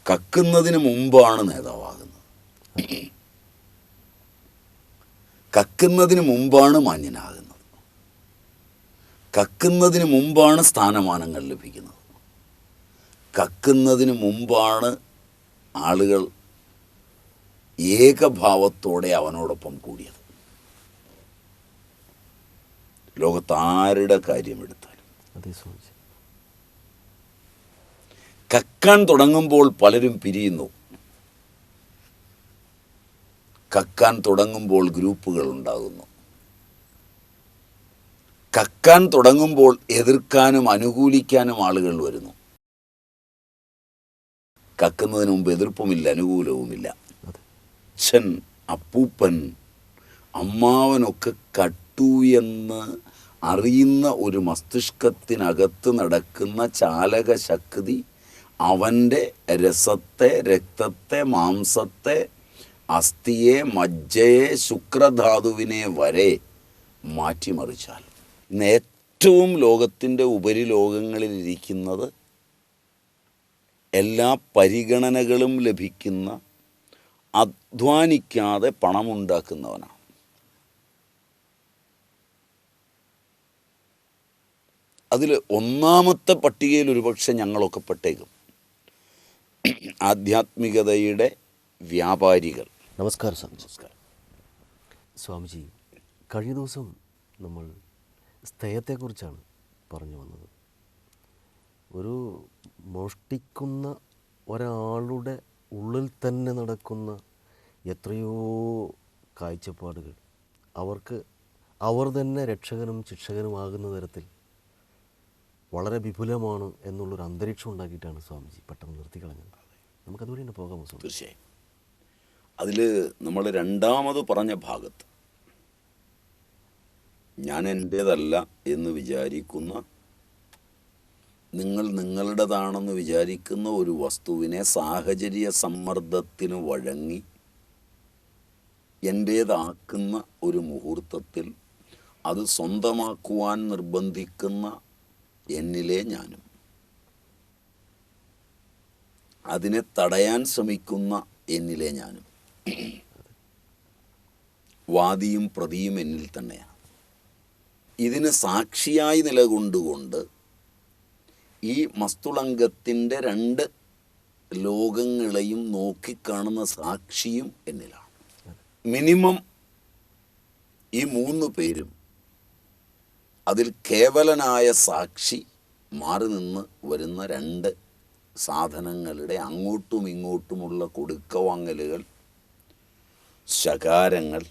കക്കുന്നതിന് മുമ്പാണ് നേതാവാകുന്നത്, കക്കുന്നതിന് മുമ്പാണ് മാന്യനാകുന്നത്, കക്കുന്നതിന് മുമ്പാണ് സ്ഥാനമാനങ്ങൾ ലഭിക്കുന്നത്, കക്കുന്നതിന് മുമ്പാണ് ആളുകൾ ഏകഭാവത്തോടെ അവനോടൊപ്പം കൂടിയത്. ലോകത്താരുടെ കാര്യമെടുത്താലും കക്കാൻ തുടങ്ങുമ്പോൾ പലരും പിരിയുന്നു. കക്കാൻ തുടങ്ങുമ്പോൾ ഗ്രൂപ്പുകൾ ഉണ്ടാകുന്നു. കക്കാൻ തുടങ്ങുമ്പോൾ എതിർക്കാനും അനുകൂലിക്കാനും ആളുകൾ വരുന്നു. കക്കുന്നതിന് മുമ്പ് എതിർപ്പുമില്ല, അനുകൂലവുമില്ല. അച്ഛൻ, അപ്പൂപ്പൻ, അമ്മാവനൊക്കെ കട്ടു എന്ന് അറിയുന്ന ഒരു മസ്തിഷ്കത്തിനകത്ത് നടക്കുന്ന ചാലക ശക്തി അവൻ്റെ രസത്തെ, രക്തത്തെ, മാംസത്തെ, അസ്ഥിയെ, മജ്ജയെ, ശുക്രധാതുവിനെ വരെ മാറ്റിമറിച്ചാൽ ഇന്ന് ഏറ്റവും ലോകത്തിൻ്റെ ഉപരിലോകങ്ങളിലിരിക്കുന്നത് എല്ലാ പരിഗണനകളും ലഭിക്കുന്ന, അധ്വാനിക്കാതെ പണമുണ്ടാക്കുന്നവനാണ്. അതിൽ ഒന്നാമത്തെ പട്ടികയിൽ ഒരുപക്ഷെ ഞങ്ങളൊക്കെ പെട്ടേക്കും. ആധ്യാത്മികതയുടെ വ്യാപാരികൾ. നമസ്കാരം സാർ. നമസ്കാരം സ്വാമിജി. കഴിഞ്ഞ ദിവസം നമ്മൾ സ്ഥയത്തെക്കുറിച്ചാണ് പറഞ്ഞു വന്നത്. ഒരു മോഷ്ടിക്കുന്ന ഒരാളുടെ ഉള്ളിൽ തന്നെ നടക്കുന്ന എത്രയോ കാഴ്ചപ്പാടുകൾ അവർ തന്നെ രക്ഷകനും ശിക്ഷകനുമാകുന്ന തരത്തിൽ വളരെ വിപുലമാണ് എന്നുള്ളൊരു അന്തരീക്ഷം ഉണ്ടാക്കിയിട്ടാണ് സ്വാമിജി പെട്ടെന്ന് നിർത്തിക്കളഞ്ഞത്. നമുക്കതുവരെ തന്നെ പോകാമോ? തീർച്ചയായും. അതിൽ നമ്മൾ രണ്ടാമത് പറഞ്ഞ ഭാഗത്ത് ഞാൻ എൻ്റേതല്ല എന്ന് വിചാരിക്കുന്ന, നിങ്ങൾ നിങ്ങളുടേതാണെന്ന് വിചാരിക്കുന്ന ഒരു വസ്തുവിനെ സാഹചര്യ സമ്മർദ്ദത്തിന് വഴങ്ങി എൻ്റേതാക്കുന്ന ഒരു മുഹൂർത്തത്തിൽ അത് സ്വന്തമാക്കുവാൻ നിർബന്ധിക്കുന്ന എന്നിലെ ഞാനും, അതിനെ തടയാൻ ശ്രമിക്കുന്ന എന്നിലെ ഞാനും, വാദിയും പ്രതിയും എന്നിൽ തന്നെയാണ്. ഇതിന് സാക്ഷിയായി നിലകൊണ്ടുകൊണ്ട് ഈ മസ്തുളങ്കത്തിൻ്റെ രണ്ട് ലോകങ്ങളെയും നോക്കിക്കാണുന്ന സാക്ഷിയും എന്നിലാണ്. മിനിമം ഈ മൂന്ന് പേരും അതിൽ കേവലനായ സാക്ഷി മാറി നിന്ന് വരുന്ന രണ്ട് സാധനങ്ങളുടെ അങ്ങോട്ടും ഇങ്ങോട്ടുമുള്ള കൊടുക്കവാങ്ങലുകൾ, ശകാരങ്ങൾ,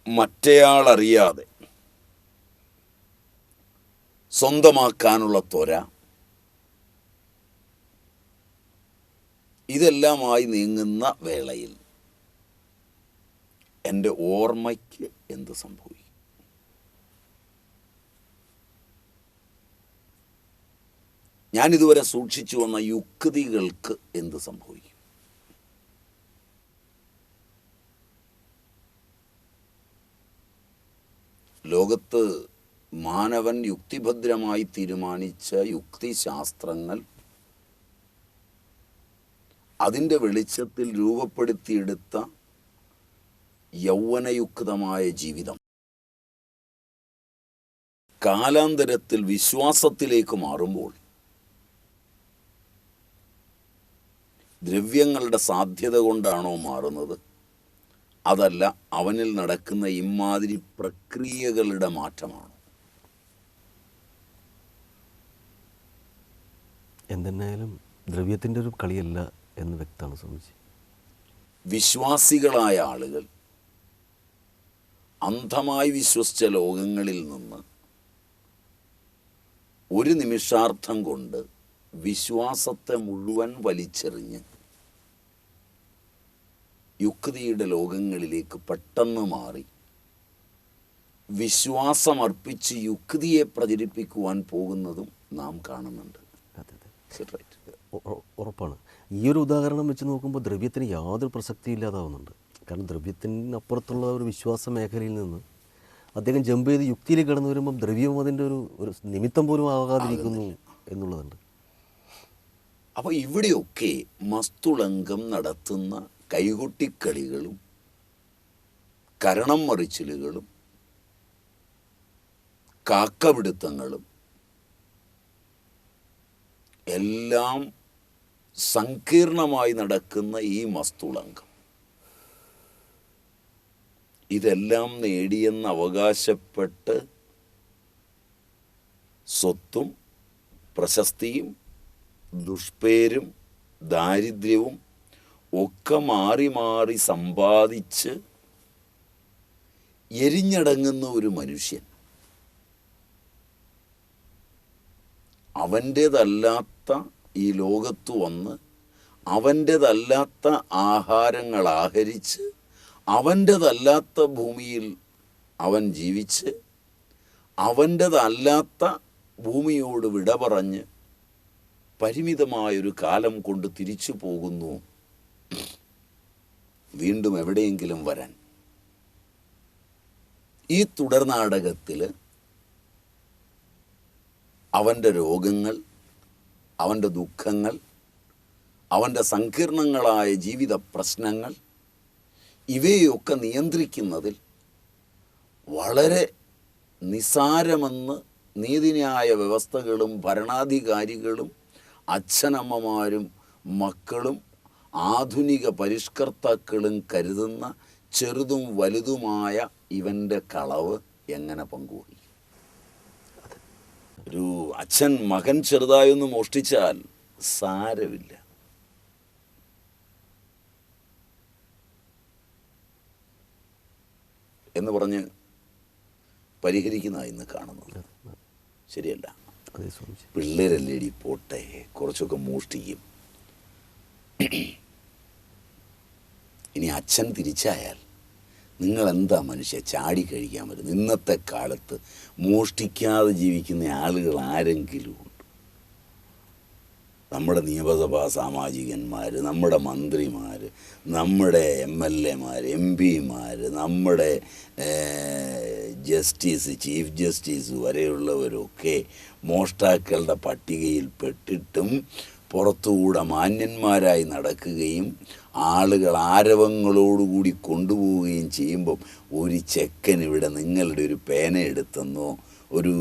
മറ്റേയാളറിയാതെ സ്വന്തമാക്കാനുള്ള ത്വര, ഇതെല്ലാമായി നീങ്ങുന്ന വേളയിൽ എൻ്റെ ഓർമ്മയ്ക്ക് എന്ത് സംഭവിക്കും? ഞാനിതുവരെ സൂക്ഷിച്ചു വന്ന യുക്തികൾക്ക് എന്ത് സംഭവിക്കും? ലോകത്ത് മാനവൻ യുക്തിഭദ്രമായി തീരുമാനിച്ച യുക്തിശാസ്ത്രങ്ങൾ, അതിൻ്റെ വെളിച്ചത്തിൽ രൂപപ്പെടുത്തിയെടുത്ത യൗവനയുക്തമായ ജീവിതം കാലാന്തരത്തിൽ വിശ്വാസത്തിലേക്ക് മാറുമ്പോൾ ദ്രവ്യങ്ങളുടെ സാധ്യത കൊണ്ടാണോ മാറുന്നത്, അതല്ല അവനിൽ നടക്കുന്ന ഇമാതിരി പ്രക്രിയകളുടെ മാറ്റമാണ്? എന്തെന്നായാലും ദ്രവ്യത്തിൻ്റെ ഒരു കളിയല്ല എന്ന് വ്യക്തമാണ് സ്വാമിജി. വിശ്വാസികളായ ആളുകൾ അന്ധമായി വിശ്വസിച്ച ലോകങ്ങളിൽ നിന്ന് ഒരു നിമിഷാർത്ഥം കൊണ്ട് വിശ്വാസത്തെ മുഴുവൻ വലിച്ചെറിഞ്ഞ് യുക്തിയുടെ ലോകങ്ങളിലേക്ക് പെട്ടെന്ന് മാറി വിശ്വാസമർപ്പിച്ച് യുക്തിയെ പ്രചരിപ്പിക്കുവാൻ പോകുന്നതും നാം കാണുന്നുണ്ട്. ഉറപ്പാണ്. ഈ ഒരു ഉദാഹരണം വെച്ച് നോക്കുമ്പോൾ ദ്രവ്യത്തിന് യാതൊരു പ്രസക്തി ഇല്ലാതാവുന്നുണ്ട്. കാരണം ദ്രവ്യത്തിനപ്പുറത്തുള്ള ഒരു വിശ്വാസ മേഖലയിൽ നിന്ന് അദ്ദേഹം ജമ്പ് ചെയ്ത് യുക്തിയിൽ കടന്നു വരുമ്പം ദ്രവ്യം അതിൻ്റെ ഒരു നിമിത്തം പോലും ആകാതിരിക്കുന്നു എന്നുള്ളതുണ്ട്. അപ്പോൾ ഇവിടെയൊക്കെ മസ്തുളങ്കം നടത്തുന്ന കൈകൊട്ടിക്കളികളും കരണം മറിച്ചിലുകളും കാക്കപിടുത്തങ്ങളും എല്ലാം സങ്കീർണമായി നടക്കുന്ന ഈ മസ്തുളങ്കം ഇതെല്ലാം നേടിയെന്ന് അവകാശപ്പെട്ട് സ്വത്തും പ്രശസ്തിയും ദുഷ്പേരും ദാരിദ്ര്യവും ഒക്കെ മാറി മാറി സമ്പാദിച്ച് എരിഞ്ഞടങ്ങുന്ന ഒരു മനുഷ്യൻ അവൻ്റേതല്ലാത്ത ഈ ലോകത്ത് വന്ന് അവൻ്റേതല്ലാത്ത ആഹാരങ്ങൾ ആഹരിച്ച് അവൻ്റേതല്ലാത്ത ഭൂമിയിൽ അവൻ ജീവിച്ച് അവൻ്റേതല്ലാത്ത ഭൂമിയോട് വിട പറഞ്ഞ് പരിമിതമായൊരു കാലം കൊണ്ട് തിരിച്ചു പോകുന്നു വീണ്ടും എവിടെയെങ്കിലും വരാൻ. ഈ തുടർനാടകത്തിൽ അവൻ്റെ രോഗങ്ങൾ, അവൻ്റെ ദുഃഖങ്ങൾ, അവൻ്റെ സങ്കീർണങ്ങളായ ജീവിത പ്രശ്നങ്ങൾ ഇവയൊക്കെ നിയന്ത്രിക്കുന്നതിൽ വളരെ നിസാരമെന്ന് നീതിന്യായ വ്യവസ്ഥകളും ഭരണാധികാരികളും അച്ഛനമ്മമാരും മക്കളും ആധുനിക പരിഷ്കർത്താക്കളും കരുതുന്ന ചെറുതും വലുതുമായ ഇവൻ്റെ കളവ് എങ്ങനെ പങ്കുവഹിക്കും? ഒരു അച്ഛൻ മകൻ ചെറുതായൊന്ന് മോഷ്ടിച്ചാൽ സാരമില്ല, എന്ന് പറഞ്ഞ് പരിഹരിക്കുന്നതാണ് ഇന്ന് കാണുന്നത്. ശരിയല്ല. പിള്ളേരല്ലേടി പോട്ടെ, കുറച്ചൊക്കെ മോഷ്ടിക്കും. ഇനി അച്ഛൻ തിരിച്ചായാൽ നിങ്ങളെന്താ മനുഷ്യ ചാടി കഴിക്കാൻ പറ്റും? ഇന്നത്തെ കാലത്ത് മോഷ്ടിക്കാതെ ജീവിക്കുന്ന ആളുകൾ ആരെങ്കിലും ഉണ്ട്? നമ്മുടെ നിയമസഭാ സാമാജികന്മാർ, നമ്മുടെ മന്ത്രിമാർ, നമ്മുടെ MLA മാർ, MP മാർ, നമ്മുടെ ജസ്റ്റിസ്, ചീഫ് ജസ്റ്റിസ് വരെയുള്ളവരൊക്കെ മോഷ്ടാക്കളുടെ പട്ടികയിൽ പെട്ടിട്ടും പുറത്തുകൂടെ മാന്യന്മാരായി നടക്കുകയും ആളുകൾ ആരവങ്ങളോടുകൂടി കൊണ്ടുപോവുകയും ചെയ്യുമ്പം ഒരു ചെക്കൻ ഇവിടെ നിങ്ങളുടെ ഒരു പേന എടുത്തെന്നോ ഒരു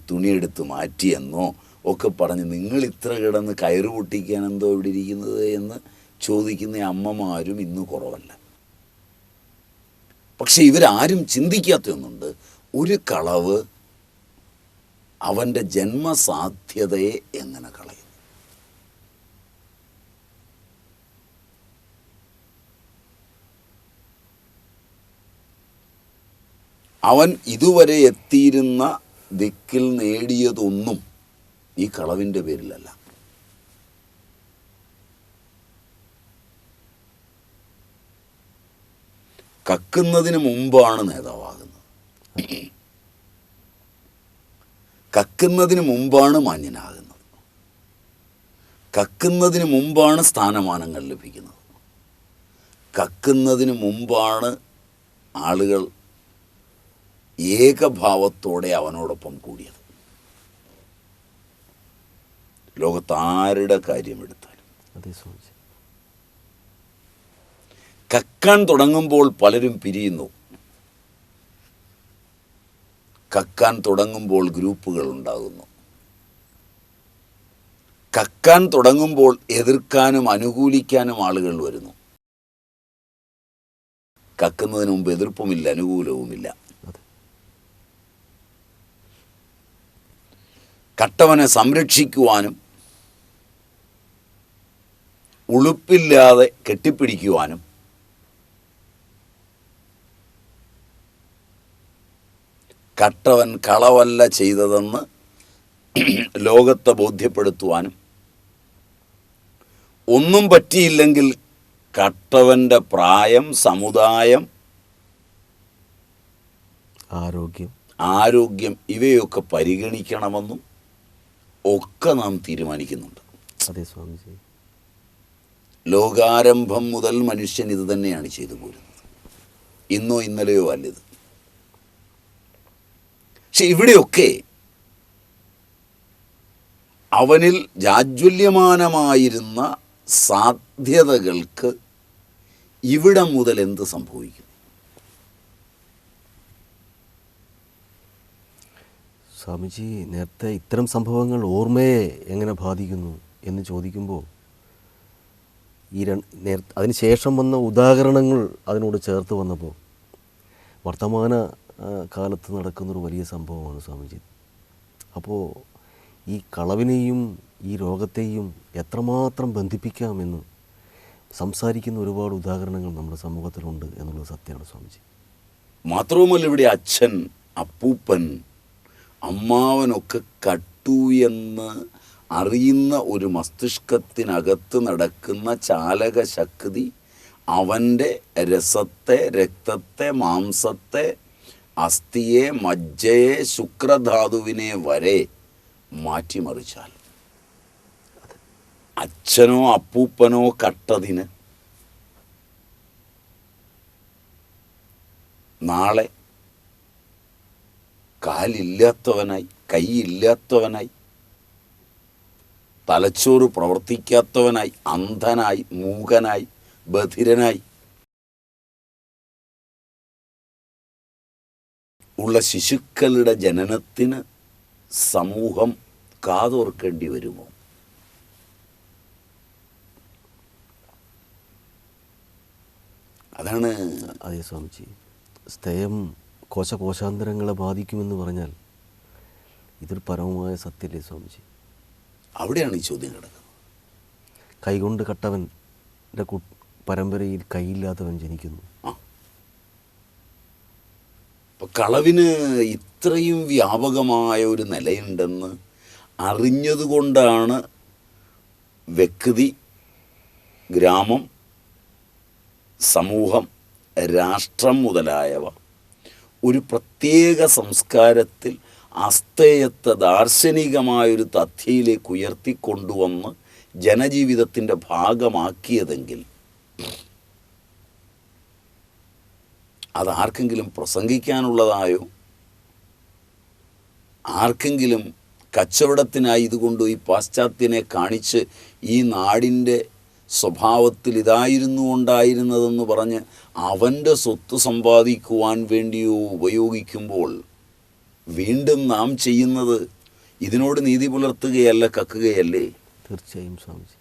തുണിയെടുത്ത് മാറ്റിയെന്നോ ഒക്കെ പറഞ്ഞ് നിങ്ങൾ ഇത്ര കിടന്ന് കയറ് പൊട്ടിക്കാൻ എന്തോ ഇവിടെ ഇരിക്കുന്നത് എന്ന് ചോദിക്കുന്ന അമ്മമാരും ഇന്ന് കുറവല്ല. പക്ഷെ ഇവരാരും ചിന്തിക്കാത്ത ഒന്നുണ്ട്. ഒരു കളവ് അവൻ്റെ ജന്മസാധ്യതയെ എങ്ങനെ കളയും? അവൻ ഇതുവരെ എത്തിയിരുന്ന ദിക്കിൽ നേടിയതൊന്നും ഈ കളവിൻ്റെ പേരിലല്ല. കക്കുന്നതിന് മുമ്പാണ് നേതാവാകുന്നത്, കക്കുന്നതിന് മുമ്പാണ് മാന്യനാകുന്നത്, കക്കുന്നതിന് മുമ്പാണ് സ്ഥാനമാനങ്ങൾ ലഭിക്കുന്നത്, കക്കുന്നതിന് മുമ്പാണ് ആളുകൾ ഏകഭാവത്തോടെ അവനോടൊപ്പം കൂടിയത്. ലോകത്താരുടെ കാര്യമെടുത്താലും കക്കാൻ തുടങ്ങുമ്പോൾ പലരും പിരിയുന്നു. കക്കാൻ തുടങ്ങുമ്പോൾ ഗ്രൂപ്പുകൾ ഉണ്ടാകുന്നു. കക്കാൻ തുടങ്ങുമ്പോൾ എതിർക്കാനും അനുകൂലിക്കാനും ആളുകൾ വരുന്നു. കക്കുന്നതിന് മുമ്പ് എതിർപ്പുമില്ല, അനുകൂലവുമില്ല. കട്ടവനെ സംരക്ഷിക്കുവാനും ഉളുപ്പില്ലാതെ കെട്ടിപ്പിടിക്കുവാനും കട്ടവൻ കളവല്ല ചെയ്തതെന്ന് ലോകത്തെ ബോധ്യപ്പെടുത്തുവാനും ഒന്നും പറ്റിയില്ലെങ്കിൽ കട്ടവൻ്റെ പ്രായം, സമുദായം, ആരോഗ്യം ഇവയൊക്കെ പരിഗണിക്കണമെന്നും ഒക്കെ നാം തീരുമാനിക്കുന്നുണ്ട്. അതെ സ്വാമിജി. ലോകാരംഭം മുതൽ മനുഷ്യൻ ഇത് തന്നെയാണ് ചെയ്തു പോരുന്നത്. ഇന്നോ ഇന്നലെയോ അല്ലിത്. പക്ഷെ ഇവിടെയൊക്കെ അവനിൽ ജാജ്വല്യമാനമായിരുന്ന സാധ്യതകൾക്ക് ഇവിടം മുതൽ എന്ത് സംഭവിക്കും? സ്വാമിജി, നേരത്തെ ഇത്തരം സംഭവങ്ങൾ ഓർമ്മയെ എങ്ങനെ ബാധിക്കുന്നു എന്ന് ചോദിക്കുമ്പോൾ അതിന് ശേഷം വന്ന ഉദാഹരണങ്ങൾ അതിനോട് ചേർത്ത് വന്നപ്പോൾ വർത്തമാന കാലത്ത് നടക്കുന്നൊരു വലിയ സംഭവമാണ് സ്വാമിജി. അപ്പോൾ ഈ കളവിനെയും ഈ രോഗത്തെയും എത്രമാത്രം ബന്ധിപ്പിക്കാമെന്ന് സംസാരിക്കുന്ന ഒരുപാട് ഉദാഹരണങ്ങൾ നമ്മുടെ സമൂഹത്തിലുണ്ട് എന്നുള്ളത് സത്യമാണ് സ്വാമിജി. മാത്രവുമല്ല, ഇവിടെ അച്ഛൻ, അപ്പൂപ്പൻ, അമ്മാവനൊക്കെ കട്ടു എന്ന് അറിയുന്ന ഒരു മസ്തിഷ്കത്തിനകത്ത് നടക്കുന്ന ചാലക ശക്തി അവൻ്റെ രസത്തെ, രക്തത്തെ, മാംസത്തെ, അസ്ഥിയെ, മജ്ജയെ, ശുക്രധാതുവിനെ വരെ മാറ്റിമറിച്ചാൽ അച്ഛനോ അപ്പൂപ്പനോ കട്ടതിന് നാളെ കാലില്ലാത്തവനായി, കൈയില്ലാത്തവനായി, തലച്ചോറ് പ്രവർത്തിക്കാത്തവനായി, അന്ധനായി, മൂകനായി, ബധിരനായി ഉള്ള ശിശുക്കളുടെ ജനനത്തിന് സമൂഹം കാതോർക്കേണ്ടി വരുമോ? അതാണ്. അതേ സ്വാമിജി, സ്ഥയം കോശാന്തരങ്ങളെ ബാധിക്കുമെന്ന് പറഞ്ഞാൽ ഇതൊരു പരമമായ സത്യമല്ലേ സ്വാമിജി? അവിടെയാണ് ഈ ചോദ്യം കിടക്കുന്നത്. കൈകൊണ്ട് കട്ടവൻ്റെ പരമ്പരയിൽ കൈയില്ലാത്തവൻ ജനിക്കുന്നു. അപ്പം കളവിന് ഇത്രയും വ്യാപകമായ ഒരു നിലയുണ്ടെന്ന് അറിഞ്ഞതുകൊണ്ടാണ് വ്യക്തി, ഗ്രാമം, സമൂഹം, രാഷ്ട്രം മുതലായവ ഒരു പ്രത്യേക സംസ്കാരത്തിൽ അസ്തേയത്തെ ദാർശനികമായൊരു തഥ്യയിലേക്ക് ഉയർത്തിക്കൊണ്ടുവന്ന് ജനജീവിതത്തിൻ്റെ ഭാഗമാക്കിയതെങ്കിൽ അതാർക്കെങ്കിലും പ്രസംഗിക്കാനുള്ളതായോ, ആർക്കെങ്കിലും കച്ചവടത്തിനായി ഇതുകൊണ്ട് ഈ പാശ്ചാത്യനെ കാണിച്ച് ഈ നാടിൻ്റെ സ്വഭാവത്തിൽ ഇതായിരുന്നു ഉണ്ടായിരുന്നതെന്ന് പറഞ്ഞ് അവൻ്റെ സ്വത്ത് സമ്പാദിക്കുവാൻ വേണ്ടിയോ ഉപയോഗിക്കുമ്പോൾ വീണ്ടും നാം ചെയ്യുന്നത് ഇതിനോട് നീതി പുലർത്തുകയല്ല, കക്കുകയല്ലേ? തീർച്ചയായും സ്വാമിജി.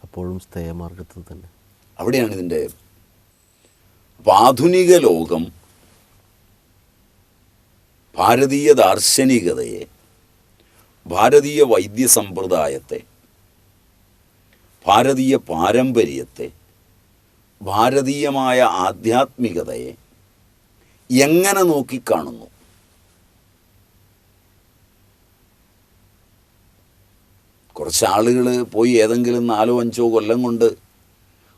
അപ്പോഴും സ്ഥേയമാർഗത്തിൽ തന്നെ. അവിടെയാണ് ഇതിൻ്റെ. അപ്പം ആധുനിക ലോകം ഭാരതീയ ദാർശനികതയെ, ഭാരതീയ വൈദ്യസമ്പ്രദായത്തെ, ഭാരതീയ പാരമ്പര്യത്തെ, ഭാരതീയമായ ആധ്യാത്മികതയെ എങ്ങനെ നോക്കിക്കാണുന്നു? കുറച്ച് ആളുകൾ പോയി ഏതെങ്കിലും 4-5 കൊല്ലം കൊണ്ട്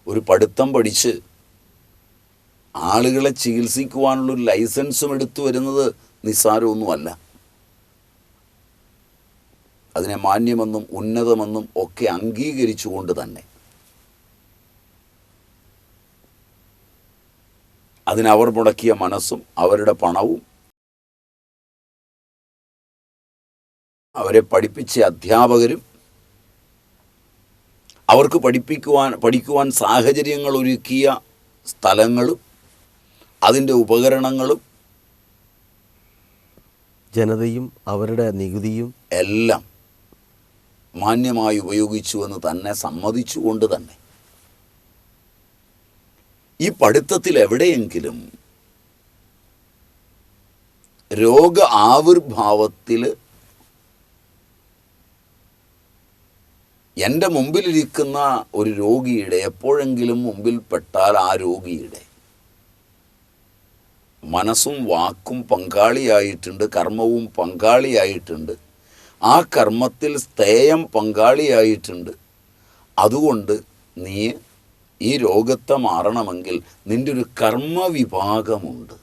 ഒരു പഠിത്തം പഠിച്ച് ആളുകളെ ചികിത്സിക്കുവാനുള്ളൊരു ലൈസൻസും എടുത്തു വരുന്നത് നിസ്സാരമൊന്നുമല്ല. അതിനെ മാന്യമെന്നും ഉന്നതമെന്നും ഒക്കെ അംഗീകരിച്ചുകൊണ്ട് തന്നെ അതിനവർ മുടക്കിയ മനസ്സും അവരുടെ പണവും അവരെ പഠിപ്പിച്ച അധ്യാപകരും അവർക്ക് പഠിക്കുവാൻ സാഹചര്യങ്ങൾ ഒരുക്കിയ സ്ഥലങ്ങളും അതിൻ്റെ ഉപകരണങ്ങളും ജനതയും അവരുടെ നികുതിയും എല്ലാം മാന്യമായി ഉപയോഗിച്ചുവെന്ന് തന്നെ സമ്മതിച്ചുകൊണ്ട് തന്നെ ഈ പഠിത്തത്തിൽ എവിടെയെങ്കിലും രോഗ ആവിർഭാവത്തിൽ എൻ്റെ മുമ്പിലിരിക്കുന്ന ഒരു രോഗിയുടെ എപ്പോഴെങ്കിലും മുമ്പിൽപ്പെട്ടാൽ ആ രോഗിയുടെ മനസ്സും വാക്കും പങ്കാളിയായിട്ടുണ്ട്, കർമ്മവും പങ്കാളിയായിട്ടുണ്ട്, ആ കർമ്മത്തിൽ സ്ഥേയം പങ്കാളിയായിട്ടുണ്ട്. അതുകൊണ്ട് നീ ഈ രോഗത്തെ മാറണമെങ്കിൽ നിൻ്റെ ഒരു കർമ്മവിഭാഗമുണ്ട്.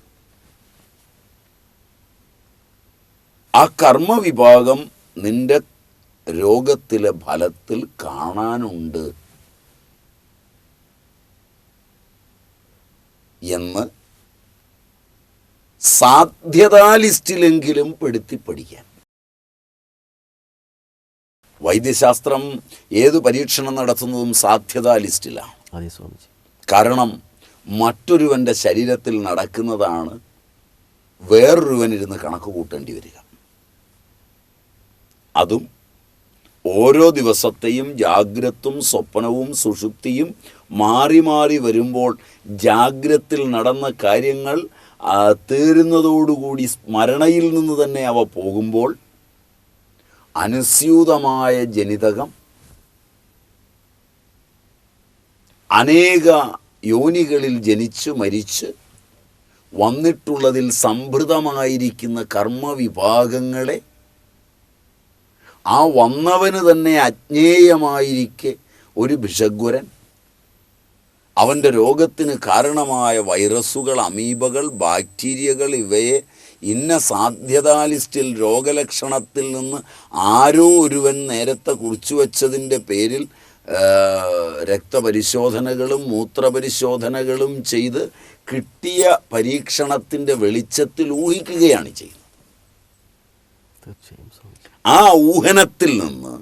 ആ കർമ്മവിഭാഗം നിൻ്റെ രോഗത്തിലെ ഫലത്തിൽ കാണാനുണ്ട് എന്ന് സാധ്യതാ ലിസ്റ്റിലെങ്കിലും പെടുത്തി പഠിക്കാൻ. വൈദ്യശാസ്ത്രം ഏത് പരീക്ഷണം നടത്തുന്നതും സാധ്യതാ ലിസ്റ്റിലാണ്. അതെ സ്വാമിജി. കാരണം മറ്റൊരുവൻ്റെ ശരീരത്തിൽ നടക്കുന്നതാണ് വേറൊരുവനിരുന്ന് കണക്ക് കൂട്ടേണ്ടി വരിക. അതും ഓരോ ദിവസത്തെയും ജാഗ്രത്തും സ്വപ്നവും സുഷുപ്തിയും മാറി മാറി വരുമ്പോൾ ജാഗ്രത്തിൽ നടന്ന കാര്യങ്ങൾ തീരുന്നതോടുകൂടി സ്മരണയിൽ നിന്ന് തന്നെ അവ പോകുമ്പോൾ അനുസ്യൂതമായ ജനിതകം അനേക യോനികളിൽ ജനിച്ച് മരിച്ച് വന്നിട്ടുള്ളതിൽ സംഭൃതമായിരിക്കുന്ന കർമ്മവിഭാഗങ്ങളെ ആ വന്നവന് തന്നെ അജ്ഞേയമായിരിക്കെ ഒരു ഭിഷഗ്വരൻ അവൻ്റെ രോഗത്തിന് കാരണമായ വൈറസുകൾ, അമീബകൾ, ബാക്ടീരിയകൾ ഇവയെ ഇന്ന സാധ്യതാ ലിസ്റ്റിൽ രോഗലക്ഷണത്തിൽ നിന്ന് ആരോ ഒരുവൻ നേരത്തെ കുറിച്ചു വച്ചതിൻ്റെ പേരിൽ രക്തപരിശോധനകളും മൂത്രപരിശോധനകളും ചെയ്ത് കിട്ടിയ പരീക്ഷണത്തിൻ്റെ വെളിച്ചത്തിൽ ഊഹിക്കുകയാണ് ചെയ്യുന്നത്. ആ ഊഹനത്തിൽ നിന്ന്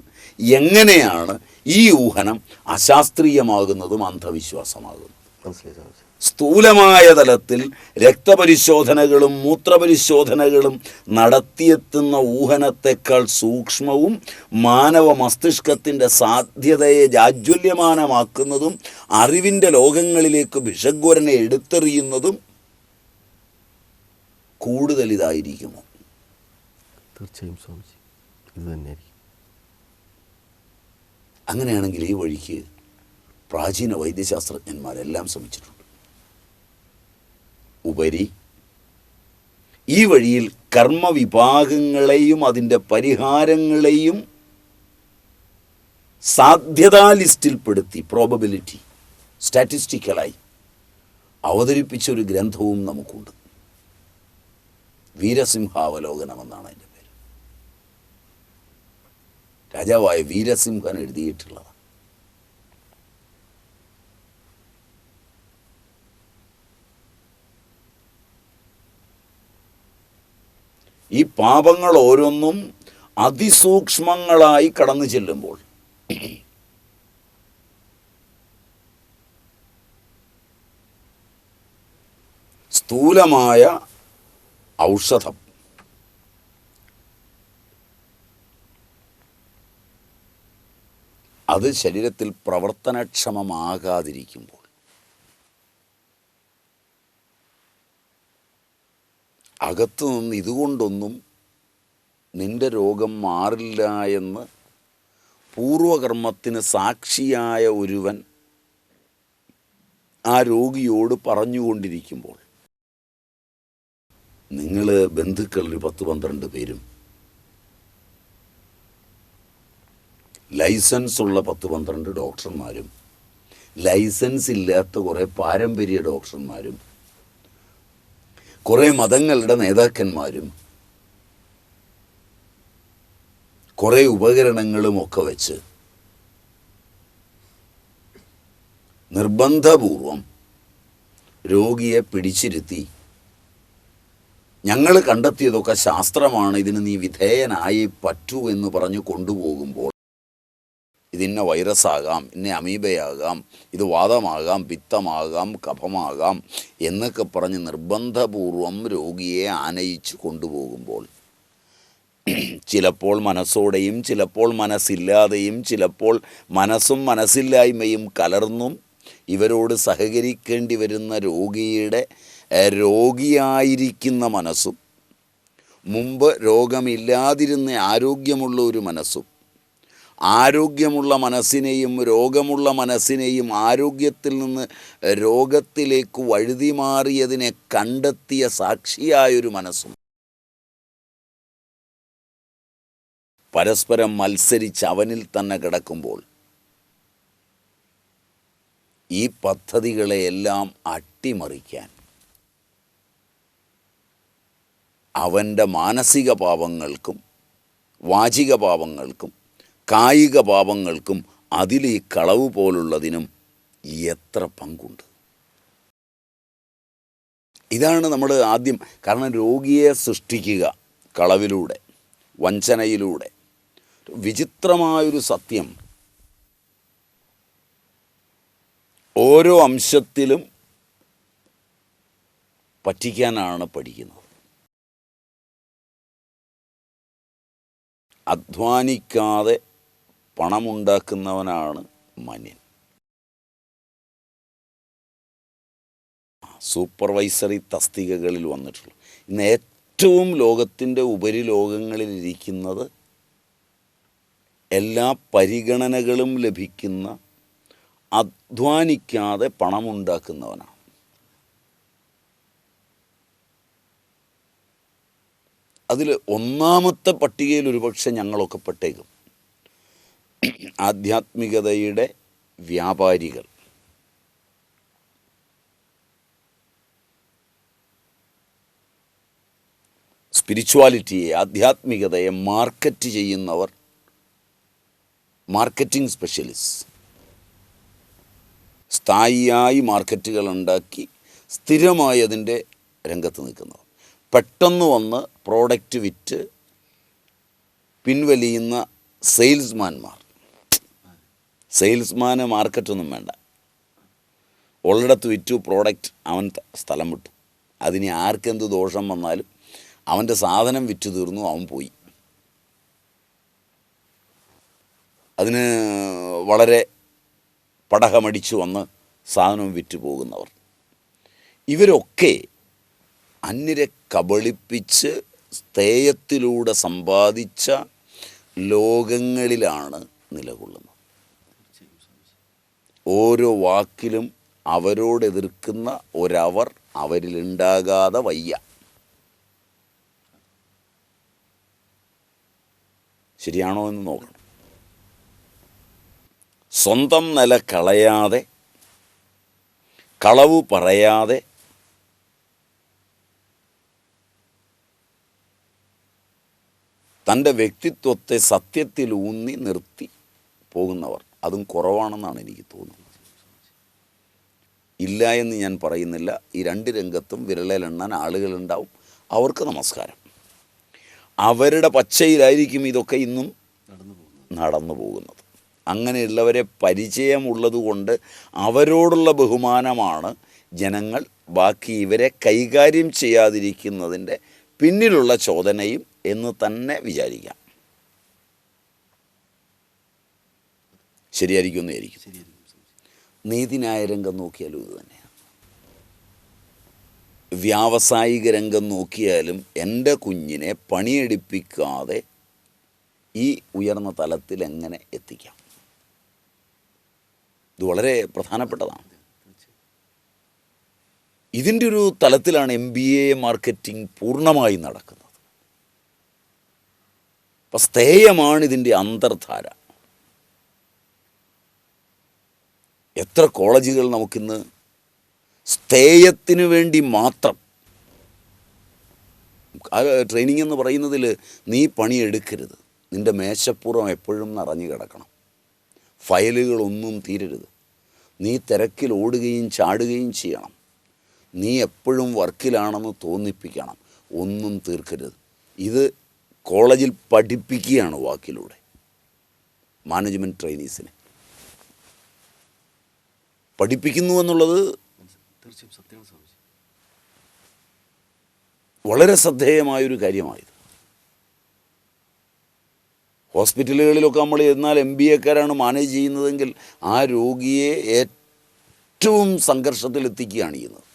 എങ്ങനെയാണ് ഈ ഊഹനം അശാസ്ത്രീയമാകുന്നതും അന്ധവിശ്വാസമാകുന്നതും? സ്ഥൂലമായ തലത്തിൽ രക്തപരിശോധനകളും മൂത്രപരിശോധനകളും നടത്തിയെത്തുന്ന ഊഹനത്തെക്കാൾ സൂക്ഷ്മവും മാനവ മസ്തിഷ്കത്തിൻ്റെ സാധ്യതയെ ജാജ്വല്യമാനമാക്കുന്നതും അറിവിൻ്റെ ലോകങ്ങളിലേക്ക് ഭിഷഗ്വരനെ എടുത്തെറിയുന്നതും കൂടുതൽ ഇതായിരിക്കുമോ? തീർച്ചയായും സ്വാമിജി, ഇത് തന്നെയായിരിക്കും. അങ്ങനെയാണെങ്കിൽ ഈ വഴിക്ക് പ്രാചീന വൈദ്യശാസ്ത്രജ്ഞന്മാരെല്ലാം ശ്രമിച്ചിട്ടുണ്ട്. ഉപരി ഈ വഴിയിൽ കർമ്മവിഭാഗങ്ങളെയും അതിൻ്റെ പരിഹാരങ്ങളെയും സാധ്യതാ ലിസ്റ്റിൽപ്പെടുത്തി പ്രോബബിലിറ്റി സ്റ്റാറ്റിസ്റ്റിക്കലായി അവതരിപ്പിച്ചൊരു ഗ്രന്ഥവും നമുക്കുണ്ട്. വീരസിംഹാവലോകനം എന്നാണ് അതിൻ്റെ പേര്. രാജാവായ വീരസിംഹൻ എഴുതിയിട്ടുള്ളതാണ്. ഈ പാപങ്ങൾ ഓരോന്നും അതിസൂക്ഷ്മങ്ങളായി കടന്നു ചെല്ലുമ്പോൾ സ്ഥൂലമായ ഔഷധം അത് ശരീരത്തിൽ പ്രവർത്തനക്ഷമമാകാതിരിക്കുമ്പോൾ അകത്തു നിന്ന് ഇതുകൊണ്ടൊന്നും നിന്റെ രോഗം മാറില്ല എന്ന് പൂർവകർമ്മത്തിന് സാക്ഷിയായ ഒരുവൻ ആ രോഗിയോട് പറഞ്ഞുകൊണ്ടിരിക്കുമ്പോൾ നിങ്ങൾ ബന്ധുക്കളിൽ 10-12 പേരും ലൈസൻസ് ഉള്ള 10-12 ഡോക്ടർമാരും ലൈസൻസ് ഇല്ലാത്ത കുറേ പാരമ്പര്യ ഡോക്ടർമാരും കുറേ മതങ്ങളുടെ നേതാക്കന്മാരും കുറേ ഉപകരണങ്ങളുമൊക്കെ വെച്ച് നിർബന്ധപൂർവം രോഗിയെ പിടിച്ചിരുത്തി ഞങ്ങൾ കണ്ടെത്തിയതൊക്കെ ശാസ്ത്രമാണ്, ഇതിന് നീ വിധേയനായി പറ്റൂ എന്ന് പറഞ്ഞു കൊണ്ടുപോകുമ്പോൾ ഇതിന്ന വൈറസാകാം, ഇന്ന അമീബയാകാം, ഇത് വാതമാകാം, പിത്തമാകാം, കഫമാകാം എന്നൊക്കെ പറഞ്ഞ് നിർബന്ധപൂർവം രോഗിയെ ആനയിച്ച് കൊണ്ടുപോകുമ്പോൾ ചിലപ്പോൾ മനസ്സോടെയും ചിലപ്പോൾ മനസ്സില്ലാതെയും ചിലപ്പോൾ മനസ്സും മനസ്സില്ലായ്മയും കലർന്നും ഇവരോട് സഹകരിക്കേണ്ടി വരുന്ന രോഗിയുടെ രോഗിയായിരിക്കുന്ന മനസ്സും മുമ്പ് രോഗമില്ലാതിരുന്ന ആരോഗ്യമുള്ള ഒരു മനസ്സും ആരോഗ്യമുള്ള മനസ്സിനെയും രോഗമുള്ള മനസ്സിനെയും ആരോഗ്യത്തിൽ നിന്ന് രോഗത്തിലേക്ക് വഴുതിമാറിയതിനെ കണ്ടെത്തിയ സാക്ഷിയായൊരു മനസ്സും പരസ്പരം മത്സരിച്ച് അവനിൽ തന്നെ കിടക്കുമ്പോൾ ഈ പദ്ധതികളെയെല്ലാം അട്ടിമറിക്കാൻ അവൻ്റെ മാനസിക പാപങ്ങൾക്കും വാചിക പാപങ്ങൾക്കും കായിക പാപങ്ങൾക്കും അതിൽ ഈ കളവ് പോലുള്ളതിനും എത്ര പങ്കുണ്ട്? ഇതാണ് നമ്മൾ ആദ്യം, കാരണം രോഗിയെ സൃഷ്ടിക്കുക കളവിലൂടെ, വഞ്ചനയിലൂടെ. വിചിത്രമായൊരു സത്യം, ഓരോ അംശത്തിലും പറ്റിക്കാനാണ് പഠിക്കുന്നത്. അധ്വാനിക്കാതെ പണമുണ്ടാക്കുന്നവനാണ് മാന്യൻ. സൂപ്പർവൈസറി തസ്തികകളിൽ വന്നിട്ടുള്ളൂ. ഇന്ന് ഏറ്റവും ലോകത്തിൻ്റെ ഉപരിലോകങ്ങളിലിരിക്കുന്നത് എല്ലാ പരിഗണനകളും ലഭിക്കുന്ന അധ്വാനിക്കാതെ പണമുണ്ടാക്കുന്നവനാണ്. അതിൽ ഒന്നാമത്തെ പട്ടികയിൽ ഒരുപക്ഷെ ഞങ്ങളൊക്കെ പെട്ടേക്കും. ആധ്യാത്മികതയുടെ വ്യാപാരികൾ. സ്പിരിച്വാലിറ്റിയെ, ആധ്യാത്മികതയെ മാർക്കറ്റ് ചെയ്യുന്നവർ, മാർക്കറ്റിംഗ് സ്പെഷ്യലിസ്റ്റ്. സ്ഥായിയായി മാർക്കറ്റുകൾ ഉണ്ടാക്കി സ്ഥിരമായി അതിൻ്റെ രംഗത്ത് നിൽക്കുന്നവർ. പെട്ടെന്ന് വന്ന് പ്രോഡക്റ്റ് വിറ്റ് പിൻവലിയുന്ന സെയിൽസ്മാൻമാർ. സെയിൽസ്മാന് മാർക്കറ്റൊന്നും വേണ്ട, ഉള്ളിടത്ത് വിറ്റു, പ്രോഡക്റ്റ് അവൻ സ്ഥലം വിട്ടു. അതിന് ആർക്കെന്ത് ദോഷം വന്നാലും അവൻ്റെ സാധനം വിറ്റ് തീർന്നു, അവൻ പോയി. അതിന് വളരെ പടഹമടിച്ചു വന്ന് സാധനം വിറ്റ് പോകുന്നവർ. ഇവരൊക്കെ അന്യരെ കബളിപ്പിച്ച് സ്ഥേയത്തിലൂടെ സമ്പാദിച്ച ലോകങ്ങളിലാണ് നിലകൊള്ളുന്നത്. ഓരോ വാക്കിലും അവരോടെതിർക്കുന്ന ഒരവർ അവരിലുണ്ടാകാതെ വയ്യ. ശരിയാണോ എന്ന് നോക്കണം. സ്വന്തം നില കളയാതെ, കളവ് പറയാതെ, തൻ്റെ വ്യക്തിത്വത്തെ സത്യത്തിലൂന്നി നിർത്തി പോകുന്നവർ അതും കുറവാണെന്നാണ് എനിക്ക് തോന്നുന്നത്. ഇല്ല എന്ന് ഞാൻ പറയുന്നില്ല. ഈ രണ്ട് രംഗത്തും വിരലിലെണ്ണാൻ ആളുകളുണ്ടാവും. അവർക്ക് നമസ്കാരം. അവരുടെ പച്ചയിലായിരിക്കും ഇതൊക്കെ ഇന്നും നടന്നു പോകുന്നത്. അങ്ങനെയുള്ളവരെ പരിചയമുള്ളതുകൊണ്ട് അവരോടുള്ള ബഹുമാനമാണ് ജനങ്ങൾ ബാക്കി ഇവരെ കൈകാര്യം ചെയ്യാതിരിക്കുന്നതിൻ്റെ പിന്നിലുള്ള ചോദനയും എന്ന് തന്നെ വിചാരിക്കാം. ശരിയായിരിക്കുമെന്ന് വിചാരിക്കും. നീതിന്യായ രംഗം നോക്കിയാലും ഇത് തന്നെയാണ്. വ്യാവസായിക രംഗം നോക്കിയാലും എൻ്റെ കുഞ്ഞിനെ പണിയെടുപ്പിക്കാതെ ഈ ഉയർന്ന തലത്തിൽ എങ്ങനെ എത്തിക്കാം? ഇത് വളരെ പ്രധാനപ്പെട്ടതാണ്. ഇതിൻ്റെ ഒരു തലത്തിലാണ് MBA മാർക്കറ്റിംഗ് പൂർണ്ണമായി നടക്കുന്നത്. അപ്പം സ്ഥേയമാണ് ഇതിൻ്റെ അന്തർധാര. എത്ര കോളേജുകൾ നമുക്കിന്ന് സ്ഥേയത്തിന് വേണ്ടി മാത്രം. ട്രെയിനിങ് എന്ന് പറയുന്നതിൽ നീ പണിയെടുക്കരുത്, നിൻ്റെ മേശപ്പുറം എപ്പോഴും നിറഞ്ഞു കിടക്കണം, ഫയലുകളൊന്നും തീരരുത്, നീ തിരക്കിൽ ഓടുകയും ചാടുകയും ചെയ്യണം, നീ എപ്പോഴും വർക്കിലാണെന്ന് തോന്നിപ്പിക്കണം, ഒന്നും തീർക്കരുത്. ഇത് കോളേജിൽ പഠിപ്പിക്കുകയാണ് വാക്കിലൂടെ മാനേജ്മെൻറ്റ് ട്രെയിനീസിനെ. പഠിപ്പിക്കുന്നു എന്നുള്ളത് വളരെ ശ്രദ്ധേയമായൊരു കാര്യമായത്. ഹോസ്പിറ്റലുകളിലൊക്കെ നമ്മൾ എന്നാൽ MBAക്കാരാണ് മാനേജ് ചെയ്യുന്നതെങ്കിൽ ആ രോഗിയെ ഏറ്റവും സംഘർഷത്തിലെത്തിക്കുകയാണ് ചെയ്യുന്നത്.